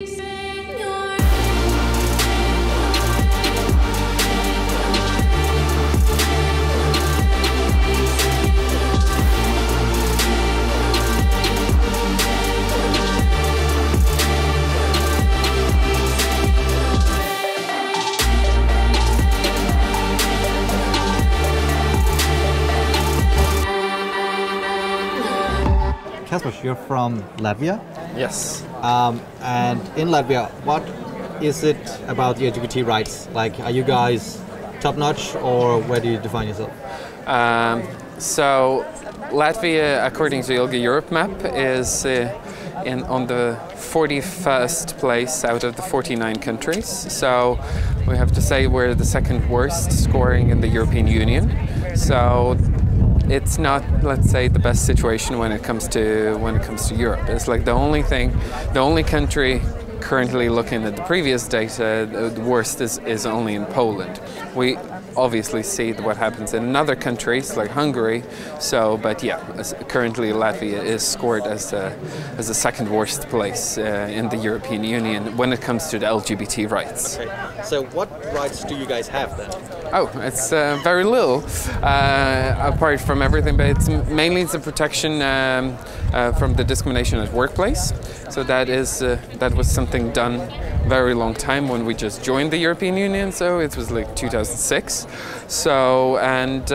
Kasper, you're from Latvia. Yes. And in Latvia, what is it about the LGBT rights? Like, are you guys top-notch, or where do you define yourself? So Latvia, according to ILGA Europe map, is on the 41st place out of the 49 countries. So we have to say we're the second worst scoring in the European Union. So it's not, let's say, the best situation when it comes to Europe. It's like the only country currently looking at the previous data, the worst is only in Poland. We obviously see what happens in other countries like Hungary. So, but yeah, currently Latvia is scored as the second worst place in the European Union when it comes to the LGBT rights. Okay. So what rights do you guys have then? Oh, it's very little, apart from everything, but it's mainly the protection from the discrimination at workplace. So that was something done very long time when we just joined the European Union. So it was like 2006. So and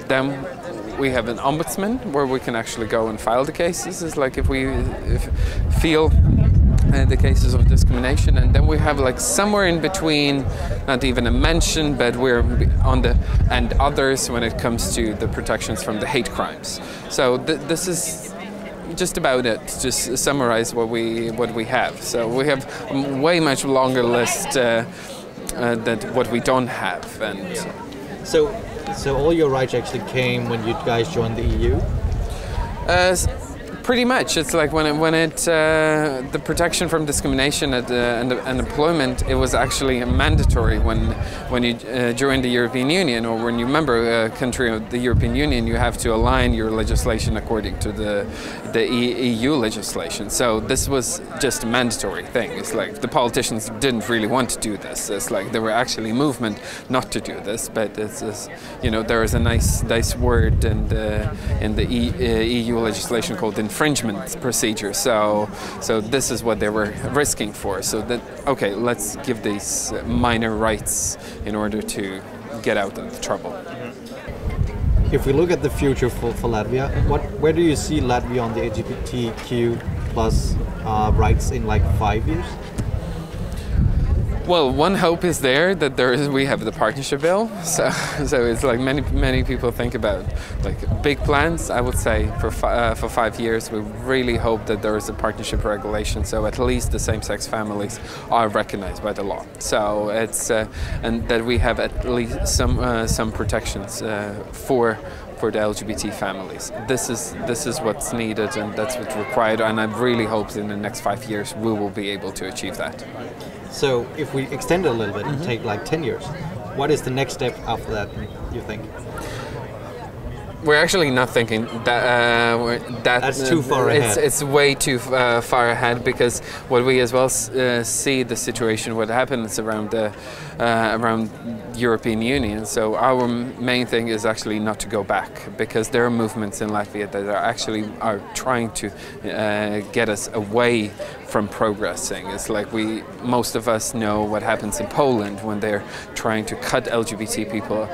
then we have an ombudsman where we can actually go and file the cases. It's like if we feel the cases of discrimination, and then we have like somewhere in between, not even a mention, but we're on the and others when it comes to the protections from the hate crimes. So this is just about it. Just summarize what we have. So we have a way much longer list than what we don't have. And so all your rights actually came when you guys joined the EU? Pretty much. It's like when the protection from discrimination and employment, it was actually mandatory when you join the European Union, or when you member a country of the European Union, you have to align your legislation according to the EU legislation. So this was just a mandatory thing. It's like the politicians didn't really want to do this. It's like there were actually movement not to do this, but it's there is a nice word in the EU legislation called infringement procedure. So this is what they were risking for. So that, okay, let's give these minor rights in order to get out of the trouble. If we look at the future for Latvia, where do you see Latvia on the LGBTQ plus rights in like 5 years? Well, one hope is there that we have the partnership bill. So it's like many people think about like big plans. I would say for 5 years, we really hope that there is a partnership regulation, so at least the same-sex families are recognized by the law. So it's and that we have at least some protections for the LGBT families. This is what's needed, and that's what's required. And I really hope in the next 5 years we will be able to achieve that. So if we extend it a little bit and take like 10 years, what is the next step after that, you think? We're actually not thinking that that's too far ahead. It's way too far ahead, because what we as well see the situation, what happens around the European Union. So our main thing is actually not to go back, because there are movements in Latvia that are trying to get us away from progressing. It's like most of us know what happens in Poland when they're trying to cut LGBT people.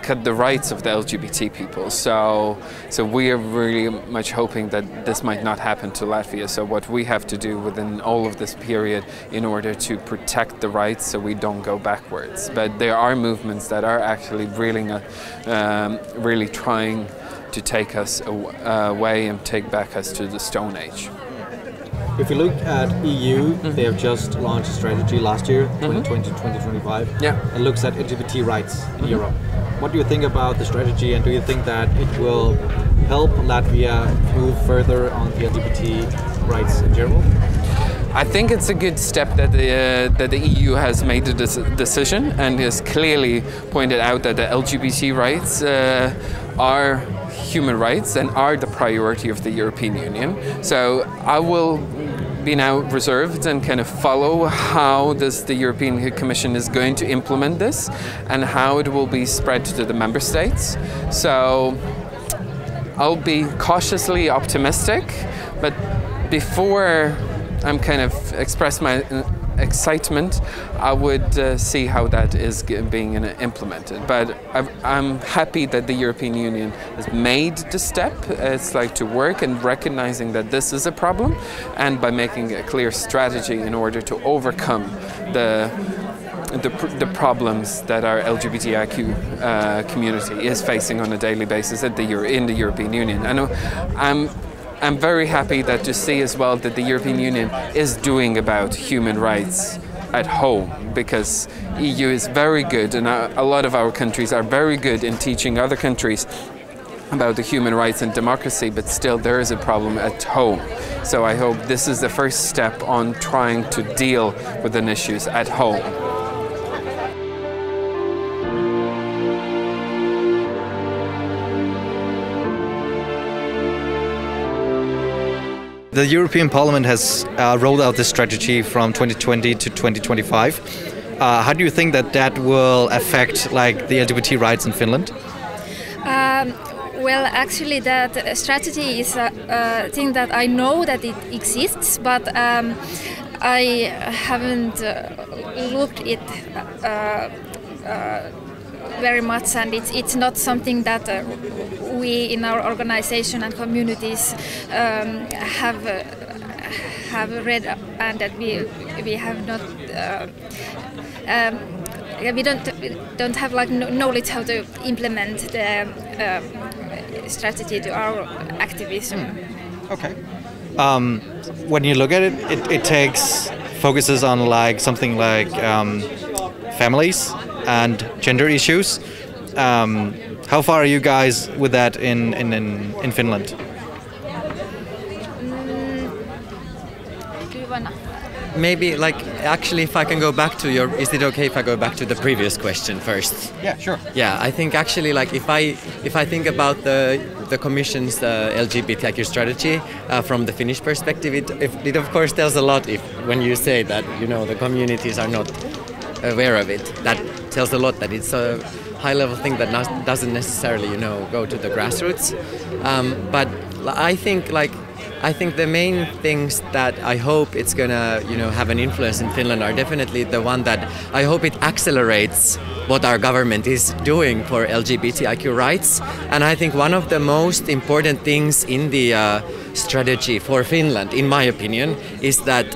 Cut the rights of the LGBT people. So we are really much hoping that this might not happen to Latvia. So what we have to do within all of this period in order to protect the rights so we don't go backwards. But there are movements that are actually really trying to take us away and take back us to the Stone Age. If you look at EU, they have just launched a strategy last year, 2020-2025. Yeah. It looks at LGBT rights in Europe. What do you think about the strategy, and do you think that it will help Latvia move further on the LGBT rights in general? I think it's a good step that the EU has made this decision and has clearly pointed out that the LGBT rights are human rights and are the priority of the European Union. So I will be now reserved and kind of follow how the European Commission is going to implement this and how it will be spread to the member states. So I'll be cautiously optimistic, but before I'm kind of express my excitement, I would see how that is being implemented. But I'm happy that the European Union has made the step. It's like to work and recognizing that this is a problem, and by making a clear strategy in order to overcome the problems that our LGBTIQ community is facing on a daily basis in the European Union. I know I'm very happy that to see as well that the European Union is doing about human rights at home, because EU is very good, and a lot of our countries are very good in teaching other countries about the human rights and democracy, but still there is a problem at home. So I hope this is the first step on trying to deal with the issues at home. The European Parliament has rolled out this strategy from 2020 to 2025. How do you think that will affect like the LGBT rights in Finland? Well, actually, that strategy is a thing that I know that it exists, but I haven't looked it very much, and it's not something that we in our organization and communities have read, and that we have not we don't have like knowledge how to implement the strategy to our activism. Okay. When you look at it, it focuses on like something like families and gender issues. How far are you guys with that in Finland? Do you wanna? Maybe, like, actually, if I can go back to is it okay if I go back to the previous question first? Yeah, sure. Yeah, I think actually, like, if I think about the Commission's LGBTIQ strategy from the Finnish perspective, it of course tells a lot when you say that, you know, the communities are not aware of it. That tells a lot that it's a high-level thing that doesn't necessarily, you know, go to the grassroots. But I think the main things that I hope it's gonna, you know, have an influence in Finland are definitely the one that I hope it accelerates what our government is doing for LGBTIQ rights. And I think one of the most important things in the strategy for Finland, in my opinion, is that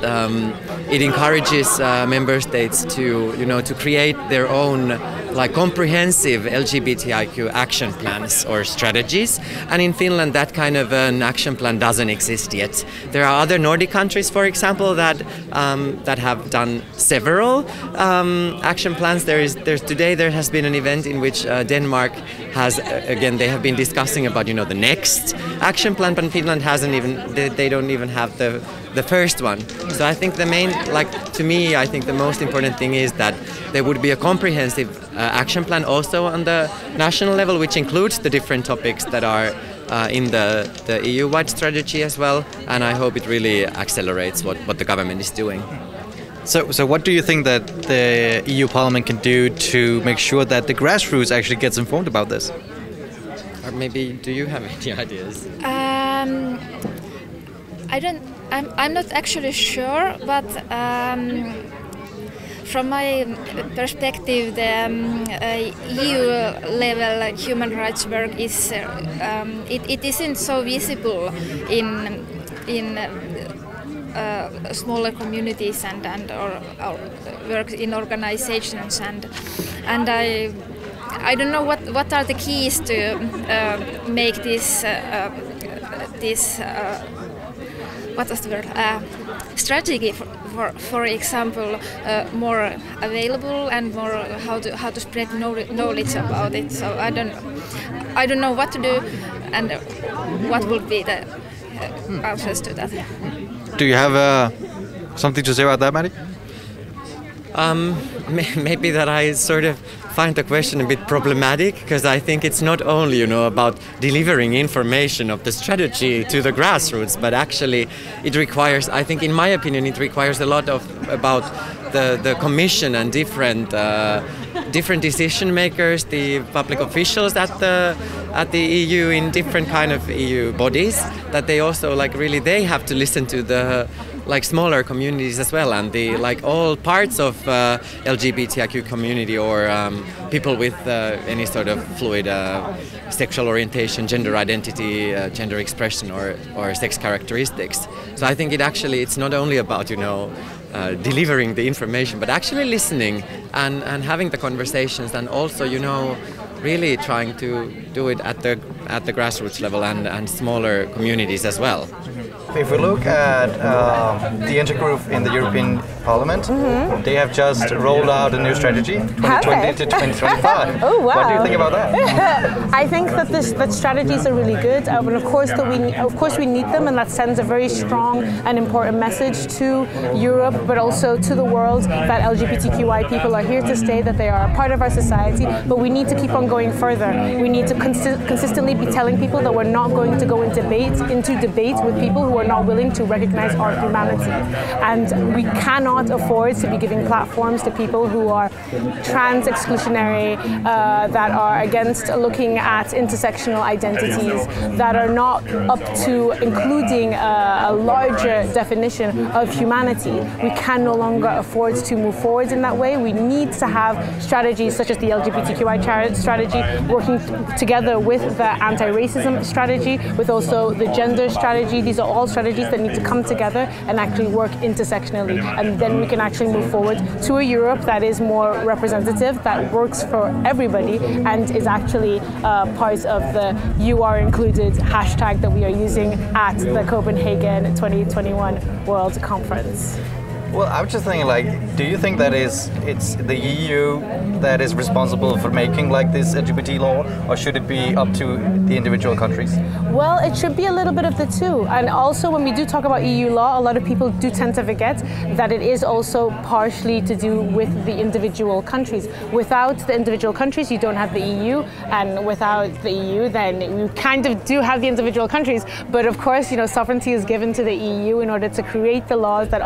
it encourages member states to, you know, to create their own like comprehensive LGBTIQ action plans or strategies. And in Finland, that kind of an action plan doesn't exist yet. There are other Nordic countries, for example, that have done several action plans. Today there has been an event in which Denmark has, again, they have been discussing about, you know, the next action plan, but Finland hasn't even, they don't even have the first one. So I think the main, like, to me, I think the most important thing is that there would be a comprehensive action plan also on the national level, which includes the different topics that are in the EU-wide strategy as well. And I hope it really accelerates what the government is doing. So what do you think that the EU Parliament can do to make sure that the grassroots actually gets informed about this? Or maybe, do you have any ideas? I'm not actually sure, but from my perspective, the EU-level human rights work is it isn't so visible in smaller communities and or work in organizations, and I don't know what are the keys to make this what was the word? Strategy, for example, more available and more how to spread knowledge about it. So I don't know what to do and what would be the answers to that. Do you have something to say about that, Matti? Maybe that I sort of find the question a bit problematic, because I think it's not only, you know, about delivering information of the strategy to the grassroots, but actually it requires, I think in my opinion, it requires a lot of about the Commission and different decision makers, the public officials at the EU in different kind of EU bodies, that they also like really they have to listen to the like smaller communities as well, and the like all parts of LGBTIQ community or people with any sort of fluid sexual orientation, gender identity, gender expression, or sex characteristics. So I think it's not only about, you know, delivering the information, but actually listening and having the conversations, and also, you know, really trying to do it at the grassroots level and smaller communities as well. If we look at the intergroup in the European Parliament, they have just rolled out a new strategy, 2020 to 2025. Oh, wow. What do you think about that? I think that strategies are really good, and of course we need them, and that sends a very strong and important message to Europe, but also to the world, that LGBTQI people are here to stay, that they are a part of our society. But we need to keep on going further. We need to consistently be telling people that we're not going to go into debate with people who are not willing to recognize our humanity, and we cannot afford to be giving platforms to people who are trans exclusionary, that are against looking at intersectional identities, that are not up to including a larger definition of humanity. We can no longer afford to move forward in that way. We need to have strategies such as the LGBTQI strategy, working together with the anti-racism strategy, with also the gender strategy. These are all strategies that need to come together and actually work intersectionally, and then we can actually move forward to a Europe that is more representative, that works for everybody, and is actually part of the "You Are Included" hashtag that we are using at the Copenhagen 2021 World Conference. Well, I'm just thinking, like, do you think that it's the EU that is responsible for making like this LGBT law, or should it be up to the individual countries? Well, it should be a little bit of the two. And also, when we do talk about EU law, a lot of people do tend to forget that it is also partially to do with the individual countries. Without the individual countries, you don't have the EU, and without the EU, then you kind of do have the individual countries. But of course, you know, sovereignty is given to the EU in order to create the laws that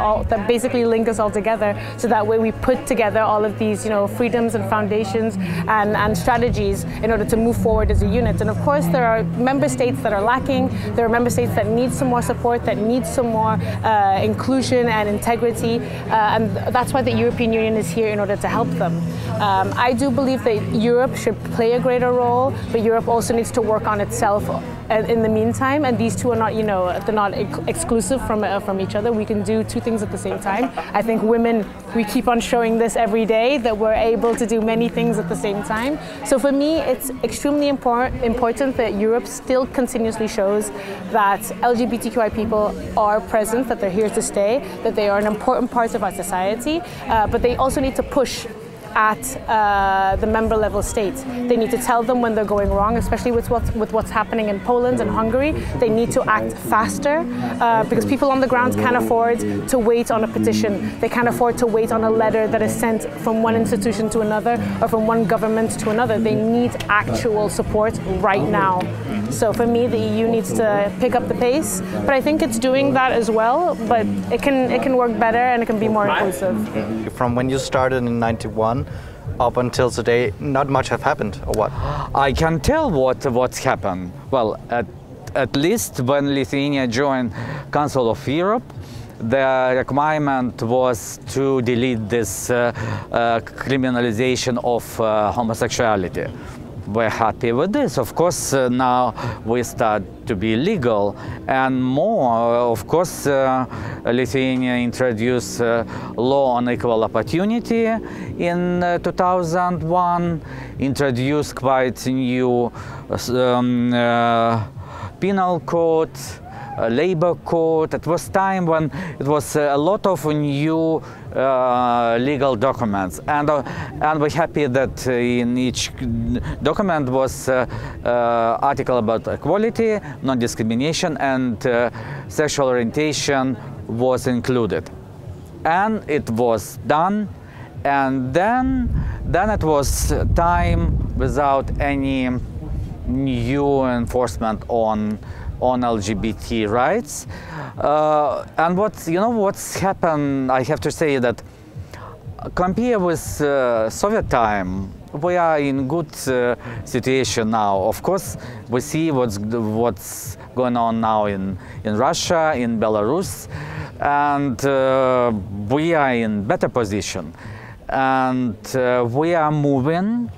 basically link us all together, so that way we put together all of these, you know, freedoms and foundations and strategies in order to move forward as a unit. And of course, there are member states that are lacking. There are member states that need some more support, that need some more inclusion and integrity, and that's why the European Union is here, in order to help them. I do believe that Europe should play a greater role, but Europe also needs to work on itself in the meantime, and these two are not, you know, they're not exclusive from each other. We can do two things at the same time. I think women, we keep on showing this every day, that we're able to do many things at the same time. So for me, it's extremely important that Europe still continuously shows that LGBTQI people are present, that they're here to stay, that they are an important part of our society, but they also need to push at the member level states. They need to tell them when they're going wrong, especially with what's happening in Poland and Hungary. They need to act faster, because people on the ground can't afford to wait on a petition. They can't afford to wait on a letter that is sent from one institution to another, or from one government to another. They need actual support right now. So for me, the EU needs to pick up the pace, but I think it's doing that as well, but it can work better, and it can be more inclusive. From when you started in '91 up until today, not much have happened, or what? I can tell what's happened. Well, at least when Lithuania joined Council of Europe, the requirement was to delete this criminalization of homosexuality. We're happy with this. Of course, now we start to be legal, and more, of course, Lithuania introduced law on equal opportunity in 2001, introduced quite new penal code, labor code. It was time when it was a lot of new legal documents, and we're happy that in each document was article about equality, non-discrimination, and sexual orientation was included. And it was done, And then it was time without any new enforcement on LGBT rights. And what's happened, I have to say that compared with Soviet time, we are in good situation now. Of course, we see what's going on now in Russia, in Belarus, and we are in better position. And we are moving.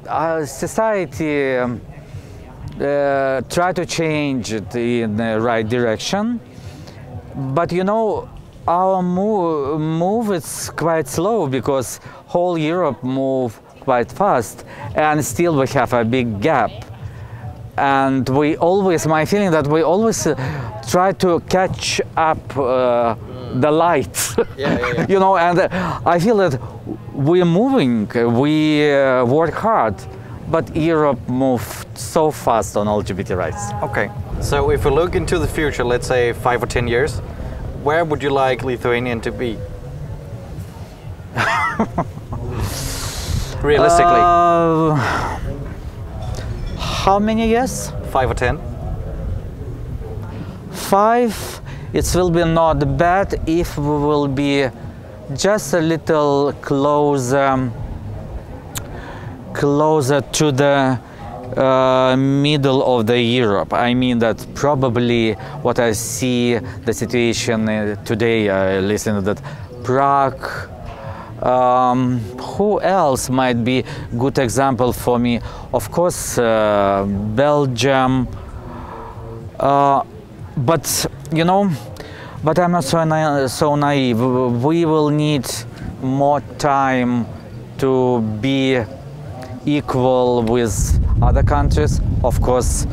Our society try to change it in the right direction, but our move is quite slow because whole Europe move quite fast, and still we have a big gap. And my feeling that we always try to catch up the light. And I feel that we're moving, we work hard, but Europe moved so fast on LGBT rights. Okay, so if we look into the future, let's say 5 or 10 years, where would you like Lithuania to be? Realistically. How many years? 5 or 10? 5, it will be not bad if we will be just a little closer to the middle of the Europe. I mean that probably what I see the situation today, I listen that Prague, who else might be good example for me? Of course, Belgium, but I'm not so naive. We will need more time to be equal with other countries. Of course,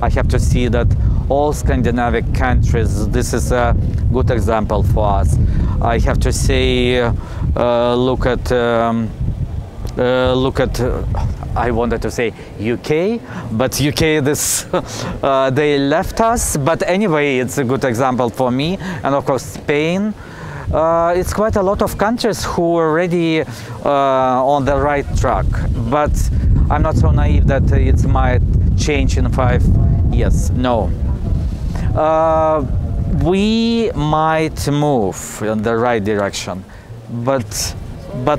I have to see that all Scandinavian countries, this is a good example for us. I have to say, look at, I wanted to say UK, but UK, they left us. But anyway, it's a good example for me. And of course, Spain. It's quite a lot of countries who are already on the right track. But I'm not so naive that it might change in 5 years. No. We might move in the right direction, but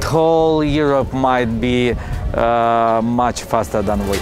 whole Europe might be much faster than we.